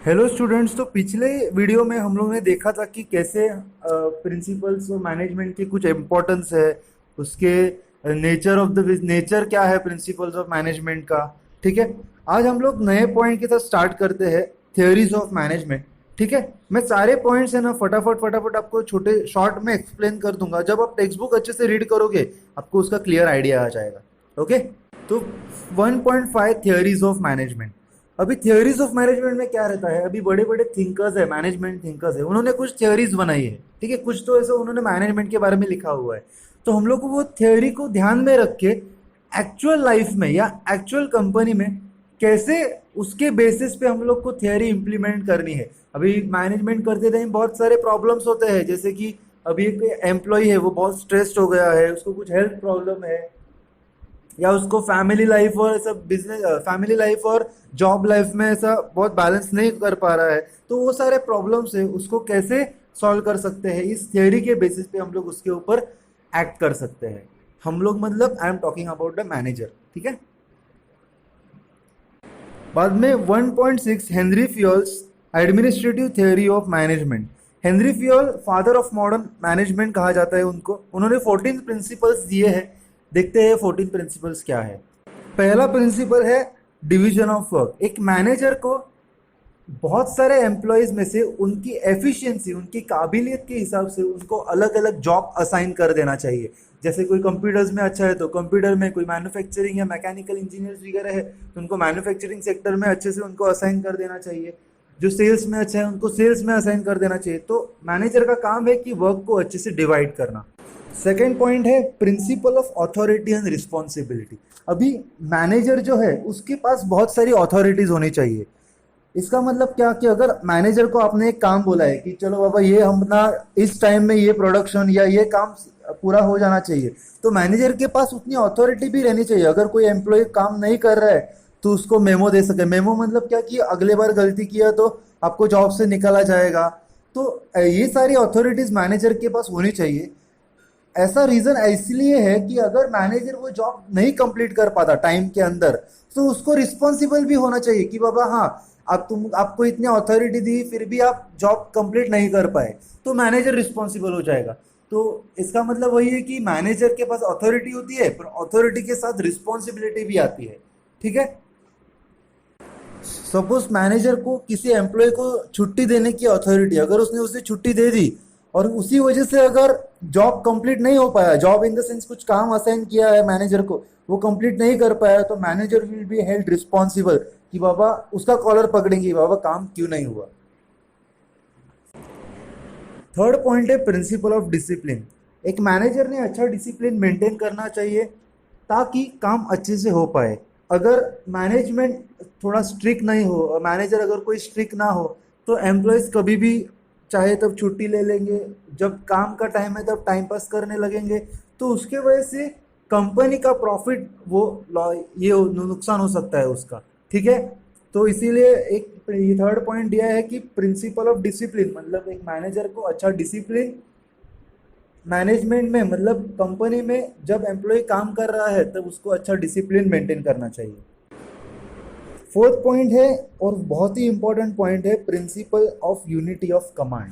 Hello students. तो पिछले video में हम लोग ने देखा था कि कैसे प्रिंसिपल्स ऑफ मैनेजमेंट की कुछ इम्पोर्टेंस है, उसके नेचर ऑफ द नेचर क्या है प्रिंसिपल्स ऑफ मैनेजमेंट का। ठीक है, आज हम लोग नए पॉइंट के साथ स्टार्ट करते हैं, थियोरीज ऑफ मैनेजमेंट। ठीक है, मैं सारे पॉइंट्स है ना फटाफट फटाफट आपको छोटे शॉर्ट में एक्सप्लेन कर दूंगा। जब आप टेक्स्ट बुक अच्छे से रीड करोगे आपको उसका क्लियर आइडिया आ जाएगा। ओके, तो 1.5 थियोरीज ऑफ मैनेजमेंट। अभी थियोरीज ऑफ मैनेजमेंट में क्या रहता है, अभी बड़े बड़े थिंकर्स है, मैनेजमेंट थिंकर्स है, उन्होंने कुछ थियोरीज बनाई है। ठीक है, कुछ तो ऐसा उन्होंने मैनेजमेंट के बारे में लिखा हुआ है। तो हम लोग को वो थियोरी को ध्यान में रख के एक्चुअल लाइफ में या एक्चुअल कंपनी में कैसे उसके बेसिस पे हम लोग को थियोरी इंप्लीमेंट करनी है। अभी मैनेजमेंट करते टाइम बहुत सारे प्रॉब्लम्स होते हैं, जैसे कि अभी एक एम्प्लॉय है वो बहुत स्ट्रेस्ड हो गया है, उसको कुछ हेल्थ प्रॉब्लम है, या उसको फैमिली लाइफ और ऐसा बिजनेस फैमिली लाइफ और जॉब लाइफ में ऐसा बहुत बैलेंस नहीं कर पा रहा है। तो वो सारे प्रॉब्लम्स है, उसको कैसे सॉल्व कर सकते हैं, इस थियोरी के बेसिस पे हम लोग उसके ऊपर एक्ट कर सकते हैं। हम लोग मतलब I am talking about the manager. ठीक है, बाद में 1.6 Henry fuels administrative theory of management. Henry fuel father of modern management कहा जाता है उनको। उन्होंने 14 प्रिंसिपल्स दिए हैं। देखते हैं 14 प्रिंसिपल्स क्या है। पहला प्रिंसिपल है डिवीजन ऑफ वर्क। एक मैनेजर को बहुत सारे एम्प्लॉयज में से उनकी एफिशिएंसी, उनकी काबिलियत के हिसाब से उनको अलग अलग जॉब असाइन कर देना चाहिए। जैसे कोई कंप्यूटर्स में अच्छा है तो कंप्यूटर में, कोई मैन्युफैक्चरिंग या मैकेनिकल इंजीनियर्स वगैरह है तो उनको मैन्युफैक्चरिंग सेक्टर में अच्छे से उनको असाइन कर देना चाहिए। जो सेल्स में अच्छा है उनको सेल्स में असाइन कर देना चाहिए। तो मैनेजर का काम है कि वर्क को अच्छे से डिवाइड करना। सेकेंड पॉइंट है principle of authority and responsibility. अभी मैनेजर जो है उसके पास बहुत सारी अथॉरिटीज होनी चाहिए। इसका मतलब क्या कि अगर मैनेजर को आपने एक काम बोला है कि चलो बाबा ये हम ना इस टाइम में ये प्रोडक्शन या ये काम पूरा हो जाना चाहिए, तो मैनेजर के पास उतनी अथॉरिटी भी रहनी चाहिए। अगर कोई एम्प्लॉय काम नहीं कर रहा है तो उसको मेमो दे सके। मेमो मतलब क्या कि अगले बार गलती किया तो आपको जॉब से निकाला जाएगा। तो ये सारी अथॉरिटीज मैनेजर के पास होनी चाहिए। ऐसा रीजन इसलिए है कि अगर मैनेजर वो जॉब नहीं कंप्लीट कर पाता टाइम के अंदर तो उसको रिस्पॉन्सिबल भी होना चाहिए कि बाबा हाँ, आपको इतनी अथॉरिटी दी फिर भी आप जॉब कंप्लीट नहीं कर पाए, तो मैनेजर रिस्पॉन्सिबल हो जाएगा। तो इसका मतलब वही है कि मैनेजर के पास अथॉरिटी होती है पर अथॉरिटी के साथ रिस्पॉन्सिबिलिटी भी आती है। ठीक है, सपोज मैनेजर को किसी एम्प्लॉय को छुट्टी देने की अथॉरिटी, अगर उसने उसे छुट्टी दे दी और उसी वजह से अगर जॉब कंप्लीट नहीं हो पाया, जॉब इन द सेंस कुछ काम असाइन किया है मैनेजर को वो कंप्लीट नहीं कर पाया, तो manager will be held responsible कि बाबा उसका कॉलर पकड़ेंगे, बाबा काम क्यों नहीं हुआ। थर्ड पॉइंट है प्रिंसिपल ऑफ डिसिप्लिन। एक मैनेजर ने अच्छा डिसिप्लिन मेंटेन करना चाहिए ताकि काम अच्छे से हो पाए। अगर मैनेजमेंट थोड़ा स्ट्रिक्ट नहीं हो, मैनेजर अगर कोई स्ट्रिक्ट ना हो तो एम्प्लॉयज कभी भी चाहे तब छुट्टी ले लेंगे, जब काम का टाइम है तब टाइम पास करने लगेंगे। तो उसके वजह से कंपनी का प्रॉफिट वो ये नुकसान हो सकता है उसका। ठीक है, तो इसीलिए एक ये थर्ड पॉइंट दिया है कि प्रिंसिपल ऑफ डिसिप्लिन, मतलब एक मैनेजर को अच्छा डिसिप्लिन मैनेजमेंट में, मतलब कंपनी में जब एम्प्लॉय काम कर रहा है तब उसको अच्छा डिसिप्लिन मेंटेन करना चाहिए। फोर्थ पॉइंट है और बहुत ही इंपॉर्टेंट पॉइंट है principle of unity of command.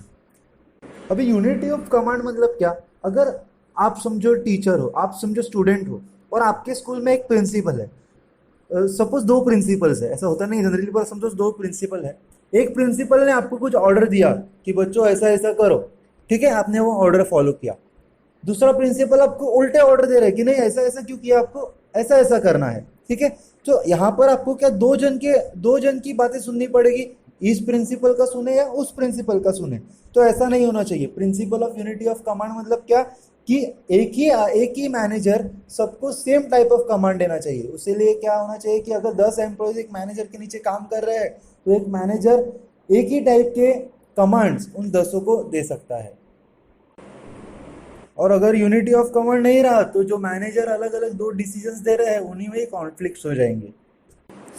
अभी यूनिटी ऑफ कमांड मतलब क्या, अगर आप समझो टीचर हो, आप समझो स्टूडेंट हो और आपके स्कूल में एक प्रिंसिपल है। सपोज दो प्रिंसिपल्स है, ऐसा होता नहीं जनरली, पर समझो दो प्रिंसिपल है। एक प्रिंसिपल ने आपको कुछ ऑर्डर दिया कि बच्चों ऐसा ऐसा करो, ठीक है, आपने वो ऑर्डर फॉलो किया। दूसरा प्रिंसिपल आपको उल्टे ऑर्डर दे रहा है कि नहीं ऐसा ऐसा क्यों किया, आपको ऐसा ऐसा करना है। ठीक है, तो यहाँ पर आपको क्या दो जन की बातें सुननी पड़ेगी, इस प्रिंसिपल का सुने या उस प्रिंसिपल का सुने। तो ऐसा नहीं होना चाहिए। Principle of unity of command मतलब क्या कि एक ही मैनेजर सबको सेम टाइप ऑफ कमांड देना चाहिए। उसी लिए क्या होना चाहिए कि अगर 10 एम्प्लॉयज एक मैनेजर के नीचे काम कर रहे हैं तो एक मैनेजर एक ही टाइप के कमांड्स उन 10 को दे सकता है। और अगर यूनिटी ऑफ कमांड नहीं रहा तो जो मैनेजर अलग अलग दो डिसीजंस दे रहे हैं उन्हीं में कॉन्फ्लिक्ट्स हो जाएंगे।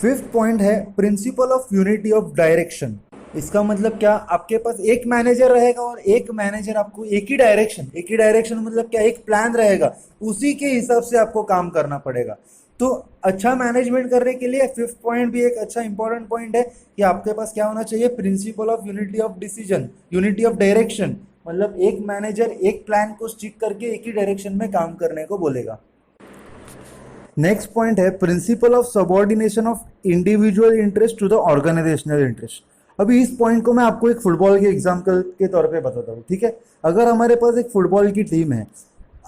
फिफ्थ पॉइंट है principle of unity of direction. इसका मतलब क्या, आपके पास एक मैनेजर रहेगा और एक मैनेजर आपको एक ही डायरेक्शन मतलब क्या, एक प्लान रहेगा, उसी के हिसाब से आपको काम करना पड़ेगा। तो अच्छा मैनेजमेंट करने के लिए फिफ्थ पॉइंट भी एक अच्छा इंपॉर्टेंट पॉइंट है कि आपके पास क्या होना चाहिए, principle of unity of decision, unity of direction. मतलब एक मैनेजर एक प्लान को स्टिक करके एक ही डायरेक्शन में काम करने को बोलेगा। नेक्स्ट पॉइंट है principle of subordination of individual interest to the organisational interest. अभी इस पॉइंट को मैं आपको एक फुटबॉल के एग्जाम्पल के तौर पे बताता हूँ, ठीक है। अगर हमारे पास एक फुटबॉल की टीम है,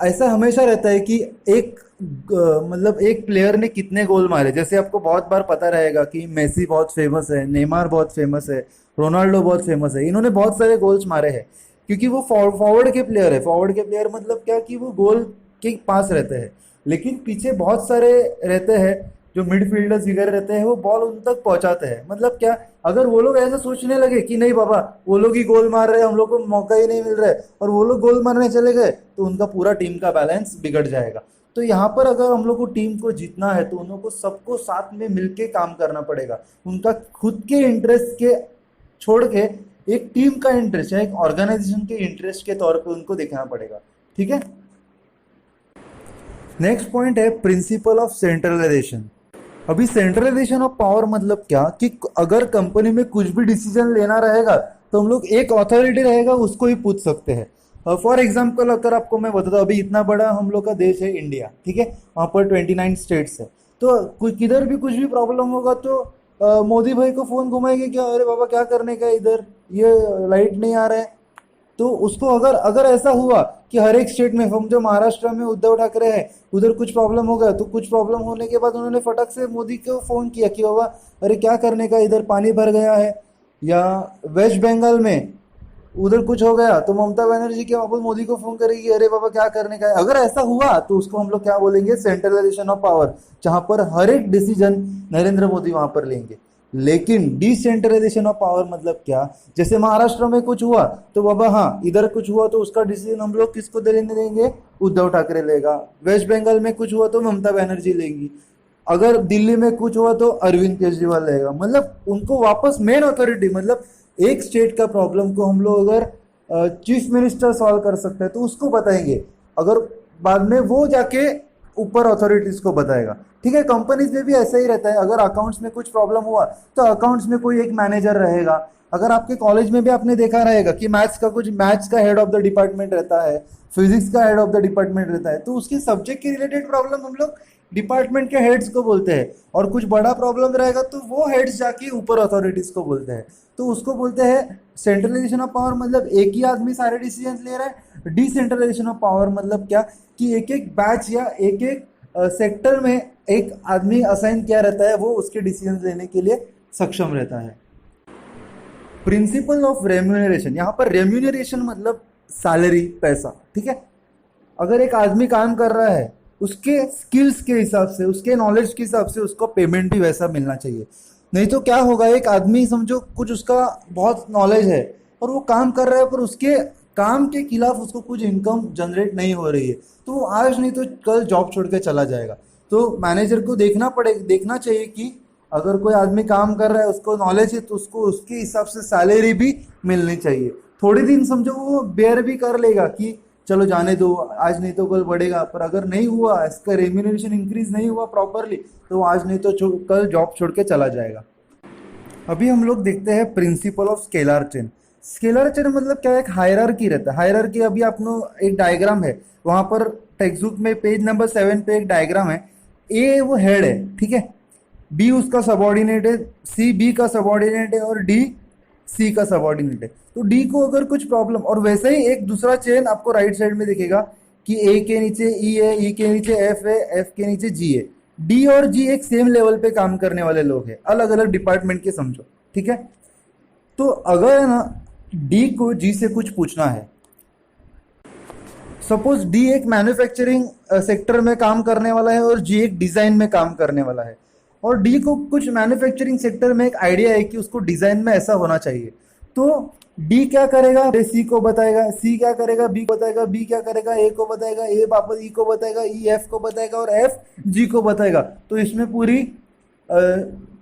ऐसा हमेशा रहता है कि एक मतलब एक प्लेयर ने कितने गोल मारे। जैसे आपको बहुत बार पता रहेगा कि मेसी बहुत फेमस है, नेमार बहुत फेमस है, रोनाल्डो बहुत फेमस है, इन्होंने बहुत सारे गोल्स मारे हैं क्योंकि वो फॉरवर्ड के प्लेयर है। फॉरवर्ड के प्लेयर मतलब क्या कि वो गोल के पास रहते हैं, लेकिन पीछे बहुत सारे रहते हैं जो मिडफील्डर्स वगैरह रहते हैं, वो बॉल उन तक पहुंचाते हैं। मतलब क्या, अगर वो लोग ऐसा सोचने लगे कि नहीं बाबा वो लोग ही गोल मार रहे हैं, हम लोग को मौका ही नहीं मिल रहा है, और वो लोग गोल मारने चले गए, तो उनका पूरा टीम का बैलेंस बिगड़ जाएगा। तो यहाँ पर अगर हम लोग को टीम को जीतना है तो उन लोग को सबको साथ में मिलके काम करना पड़ेगा। उनका खुद के इंटरेस्ट के छोड़ के एक टीम का इंटरेस्ट या एक ऑर्गेनाइजेशन के इंटरेस्ट के तौर पे उनको देखना पड़ेगा, ठीक है। नेक्स्ट पॉइंट है प्रिंसिपल ऑफ सेंट्रलाइजेशन। अभी सेंट्रलाइजेशन ऑफ पावर मतलब क्या कि अगर कंपनी में कुछ भी डिसीजन लेना रहेगा तो हम लोग एक अथॉरिटी रहेगा उसको ही पूछ सकते हैं। फॉर एग्जाम्पल अगर आपको मैं बताता हूँ, अभी इतना बड़ा हम लोग का देश है इंडिया, ठीक है, वहाँ पर 29 स्टेट्स है। तो किधर भी कुछ भी प्रॉब्लम होगा तो मोदी भाई को फोन घुमाएंगे क्या, अरे बाबा क्या करने का इधर, ये लाइट नहीं आ रहा है। तो उसको अगर अगर ऐसा हुआ कि हर एक स्टेट में, हम जो महाराष्ट्र में उद्धव ठाकरे है, उधर कुछ प्रॉब्लम हो गया, तो कुछ प्रॉब्लम होने के बाद उन्होंने फटक से मोदी को फोन किया कि बाबा अरे क्या करने का, इधर पानी भर गया है। या वेस्ट बंगाल में उधर कुछ हो गया तो ममता बनर्जी के वापस मोदी को फोन करेगी, अरे बाबा क्या करने का है। अगर ऐसा हुआ तो उसको हम लोग क्या बोलेंगे, सेंट्रलाइजेशन ऑफ पावर, जहां पर हर एक डिसीजन नरेंद्र मोदी वहां पर लेंगे। लेकिन डिसेंट्रलाइजेशन ऑफ पावर मतलब क्या, जैसे महाराष्ट्र में कुछ हुआ तो बाबा हाँ इधर कुछ हुआ तो उसका डिसीजन हम लोग किसको देने देंगे, उद्धव ठाकरे लेगा। वेस्ट बंगाल में कुछ हुआ तो ममता बनर्जी लेंगी। अगर दिल्ली में कुछ हुआ तो अरविंद केजरीवाल रहेगा। मतलब उनको वापस मेन अथॉरिटी, मतलब एक स्टेट का प्रॉब्लम को हम लोग अगर चीफ मिनिस्टर सॉल्व कर सकते हैं तो उसको बताएंगे, अगर बाद में वो जाके ऊपर अथॉरिटीज को बताएगा, ठीक है। कंपनीज में भी ऐसा ही रहता है, अगर अकाउंट्स में कुछ प्रॉब्लम हुआ तो अकाउंट्स में कोई एक मैनेजर रहेगा। अगर आपके कॉलेज में भी आपने देखा रहेगा कि मैथ्स का हेड ऑफ द डिपार्टमेंट रहता है, फिजिक्स का हेड ऑफ द डिपार्टमेंट रहता है, तो उसके सब्जेक्ट के रिलेटेड प्रॉब्लम हम लोग डिपार्टमेंट के हेड्स को बोलते हैं। और कुछ बड़ा प्रॉब्लम रहेगा तो वो हेड्स जाके ऊपर अथॉरिटीज को बोलते हैं, तो उसको बोलते हैं सेंट्रलाइजेशन ऑफ पावर। मतलब एक ही आदमी सारे डिसीजन ले रहा है। डिसेंट्रलाइजेशन ऑफ पावर मतलब क्या कि एक एक बैच या एक एक सेक्टर में एक आदमी असाइन किया रहता है, वो उसके डिसीजन लेने के लिए सक्षम रहता है। प्रिंसिपल ऑफ रेम्यूनरेशन, यहाँ पर रेम्यूनरेशन मतलब सैलरी, पैसा, ठीक है। अगर एक आदमी काम कर रहा है उसके स्किल्स के हिसाब से, उसके नॉलेज के हिसाब से उसको पेमेंट भी वैसा मिलना चाहिए। नहीं तो क्या होगा, एक आदमी समझो कुछ उसका बहुत नॉलेज है और वो काम कर रहा है पर उसके काम के खिलाफ उसको कुछ इनकम जनरेट नहीं हो रही है, तो वो आज नहीं तो कल जॉब छोड़ के चला जाएगा। तो मैनेजर को देखना चाहिए कि अगर कोई आदमी काम कर रहा है, उसको नॉलेज है, तो उसको उसके हिसाब से सैलरी भी मिलनी चाहिए। थोड़े दिन समझो वो बेयर भी कर लेगा कि चलो जाने दो, आज नहीं तो कल बढ़ेगा, पर अगर नहीं हुआ, इसका रेम्यूनरेशन इंक्रीज नहीं हुआ प्रॉपरली, तो आज नहीं तो कल जॉब छोड़ के चला जाएगा। अभी हम लोग देखते हैं principle of scalar chain. Scalar chain मतलब क्या है, एक हायरार्की रहता है। हायरार्की अभी आपको एक डायग्राम है, वहां पर टेक्स्ट बुक में पेज नंबर 7 पे एक डायग्राम है। ए वो हेड है, ठीक है, बी उसका सबॉर्डिनेट है, सी बी का सबॉर्डिनेट है और डी सी का सबॉर्डिनेट है। तो डी को अगर कुछ प्रॉब्लम, और वैसे ही एक दूसरा चेन आपको राइट साइड में दिखेगा कि ए के नीचे ई है, ई के नीचे एफ है, एफ के नीचे जी है। डी और जी एक सेम लेवल पे काम करने वाले लोग हैं, अलग अलग डिपार्टमेंट के समझो, ठीक है। तो अगर ना डी को जी से कुछ पूछना है, सपोज डी एक मैन्युफैक्चरिंग सेक्टर में काम करने वाला है और जी एक डिजाइन में काम करने वाला है, और डी को कुछ मैन्युफैक्चरिंग सेक्टर में एक आइडिया है कि उसको डिजाइन में ऐसा होना चाहिए, तो डी क्या करेगा, सी को बताएगा, सी क्या करेगा, बी को बताएगा, बी क्या करेगा, ए को बताएगा, ए वापस ई को बताएगा, ई एफ को बताएगा और एफ जी को बताएगा। तो इसमें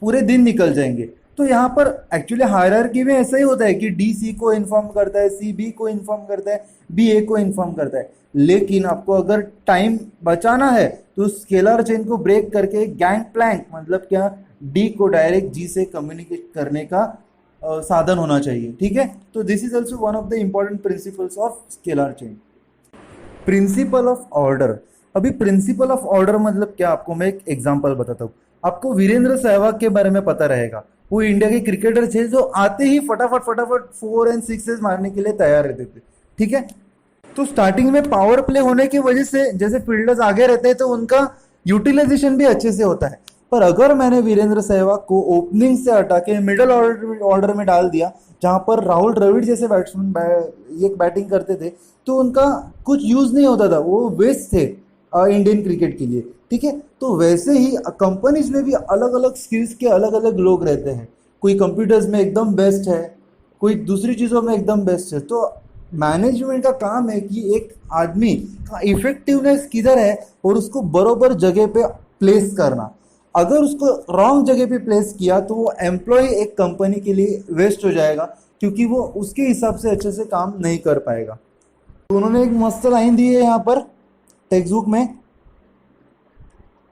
पूरे दिन निकल जाएंगे। तो यहाँ पर एक्चुअली हायरार्की में ऐसा ही होता है कि डी सी को इन्फॉर्म करता है, सी बी को इन्फॉर्म करता है, बी ए को इन्फॉर्म करता है। लेकिन आपको अगर टाइम बचाना है तो स्केलर चेन को ब्रेक करके गैंग प्लैंक मतलब क्या, डी को डायरेक्ट जी से कम्युनिकेट करने का साधन होना चाहिए। ठीक है, तो this is also one of the important principles of scalar chain. Principle of order. अभी प्रिंसिपल ऑफ ऑर्डर मतलब क्या, आपको मैं एक एग्जांपल बताता हूँ। आपको वीरेंद्र सहवाग के बारे में पता रहेगा, वो इंडिया के क्रिकेटर थे जो आते ही फटाफट फटाफट 4 एंड 6 मारने के लिए तैयार रहते थे। ठीक है, तो स्टार्टिंग में पावर प्ले होने की वजह से जैसे फील्डर्स आगे रहते हैं तो उनका यूटिलाइजेशन भी अच्छे से होता है। पर अगर मैंने वीरेंद्र सहवाग को ओपनिंग से हटा के मिडल ऑर्डर में डाल दिया, जहां पर राहुल द्रविड़ जैसे बैट्समैन एक बैटिंग करते थे, तो उनका कुछ यूज नहीं होता था, वो वेस्ट थे इंडियन क्रिकेट के लिए। ठीक है, तो वैसे ही कंपनीज में भी अलग अलग स्किल्स के अलग अलग लोग रहते हैं। कोई कंप्यूटर्स में एकदम बेस्ट है, कोई दूसरी चीज़ों में एकदम बेस्ट है। तो मैनेजमेंट का काम है कि एक आदमी का इफेक्टिवनेस किधर है और उसको बरोबर जगह पे प्लेस करना। अगर उसको रॉन्ग जगह पे प्लेस किया तो वो एम्प्लॉय एक कंपनी के लिए वेस्ट हो जाएगा, क्योंकि वो उसके हिसाब से अच्छे से काम नहीं कर पाएगा। तो उन्होंने एक मस्त लाइन दी है यहाँ पर टेक्स्ट बुक में,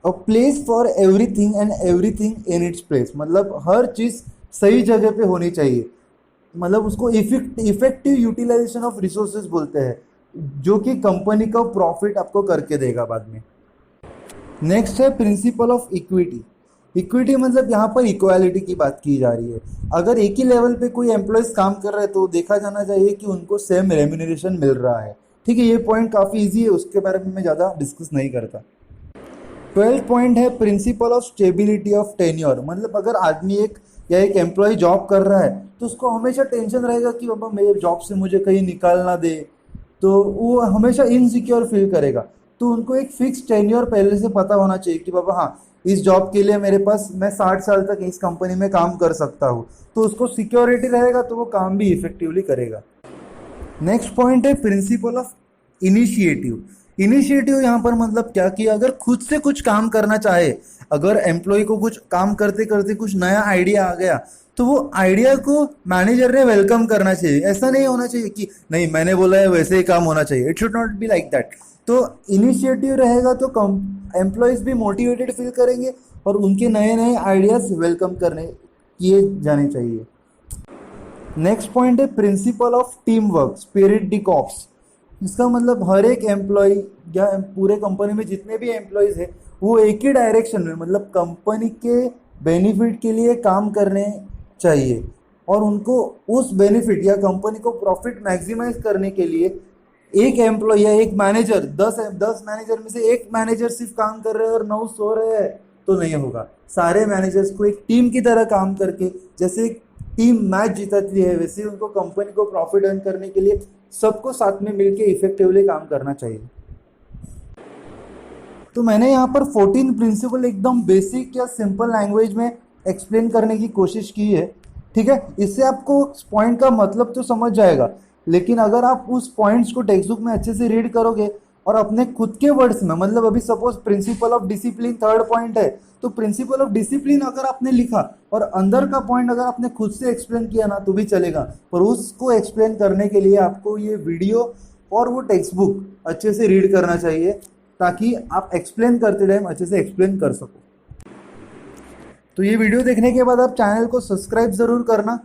a place for everything and everything in its place. मतलब हर चीज़ सही जगह पे होनी चाहिए। मतलब उसको इफेक्टिव यूटिलाइजेशन ऑफ रिसोर्सेज बोलते हैं, जो कि कंपनी का प्रॉफिट आपको करके देगा बाद में। नेक्स्ट है प्रिंसिपल ऑफ इक्विटी। इक्विटी मतलब यहाँ पर इक्वालिटी की बात की जा रही है। अगर एक ही लेवल पे कोई एम्प्लॉयज काम कर रहे हैं तो देखा जाना चाहिए कि उनको सेम रेम्यूनरेशन मिल रहा है। ठीक है, ये पॉइंट काफ़ी इजी है, उसके बारे में मैं ज़्यादा डिस्कस नहीं करता। 12th पॉइंट है principle of stability of tenure. मतलब अगर आदमी एक एम्प्लॉय जॉब कर रहा है तो उसको हमेशा टेंशन रहेगा कि बाबा मेरे जॉब से मुझे कहीं निकाल ना दे, तो वो हमेशा इनसिक्योर फील करेगा। तो उनको एक फिक्स टेन्योर पहले से पता होना चाहिए कि बाबा हाँ, इस जॉब के लिए मेरे पास मैं 60 साल तक इस कंपनी में काम कर सकता हूँ। तो उसको सिक्योरिटी रहेगा तो वो काम भी इफेक्टिवली करेगा। नेक्स्ट पॉइंट है प्रिंसिपल ऑफ इनिशिएटिव। इनिशिएटिव यहाँ पर मतलब क्या कि अगर खुद से कुछ काम करना चाहे, अगर एम्प्लॉय को कुछ काम करते करते कुछ नया आइडिया आ गया तो वो आइडिया को मैनेजर ने वेलकम करना चाहिए। ऐसा नहीं होना चाहिए कि नहीं मैंने बोला है वैसे ही काम होना चाहिए, it should not be like that. तो इनिशिएटिव रहेगा तो एम्प्लॉयज भी मोटिवेटेड फील करेंगे और उनके नए नए आइडियाज वेलकम करने किए जाने चाहिए। नेक्स्ट पॉइंट है principle of team work, spirit D cops. इसका मतलब हर एक एम्प्लॉय या पूरे कंपनी में जितने भी एम्प्लॉयज हैं वो एक ही डायरेक्शन में, मतलब कंपनी के बेनिफिट के लिए काम करने चाहिए, और उनको उस बेनिफिट या कंपनी को प्रॉफिट मैक्सिमाइज करने के लिए एक एम्प्लॉय या एक मैनेजर, 10 मैनेजर में से एक मैनेजर सिर्फ काम कर रहे हैं और 9 सो रहे हैं तो नहीं होगा। सारे मैनेजर्स को एक टीम की तरह काम करके, जैसे टीम मैच जीतती है वैसे ही उनको कंपनी को प्रॉफिट अर्न करने के लिए सबको साथ में मिलके इफेक्टिवली काम करना चाहिए। तो मैंने यहाँ पर 14 प्रिंसिपल एकदम बेसिक या सिंपल लैंग्वेज में एक्सप्लेन करने की कोशिश की है। ठीक है, इससे आपको पॉइंट का मतलब तो समझ जाएगा, लेकिन अगर आप उस पॉइंट्स को टेक्स्ट बुक में अच्छे से रीड करोगे और अपने खुद के वर्ड्स में, मतलब अभी suppose principle of discipline 3rd point है, तो प्रिंसिपल ऑफ डिसिप्लिन अगर आपने लिखा और अंदर का पॉइंट अगर आपने खुद से एक्सप्लेन किया ना तो भी चलेगा, पर उसको एक्सप्लेन करने के लिए आपको ये वीडियो और वो टेक्स्ट बुक अच्छे से रीड करना चाहिए, ताकि आप एक्सप्लेन करते टाइम अच्छे से एक्सप्लेन कर सको। तो ये वीडियो देखने के बाद आप चैनल को सब्सक्राइब ज़रूर करना।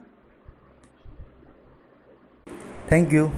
Thank you.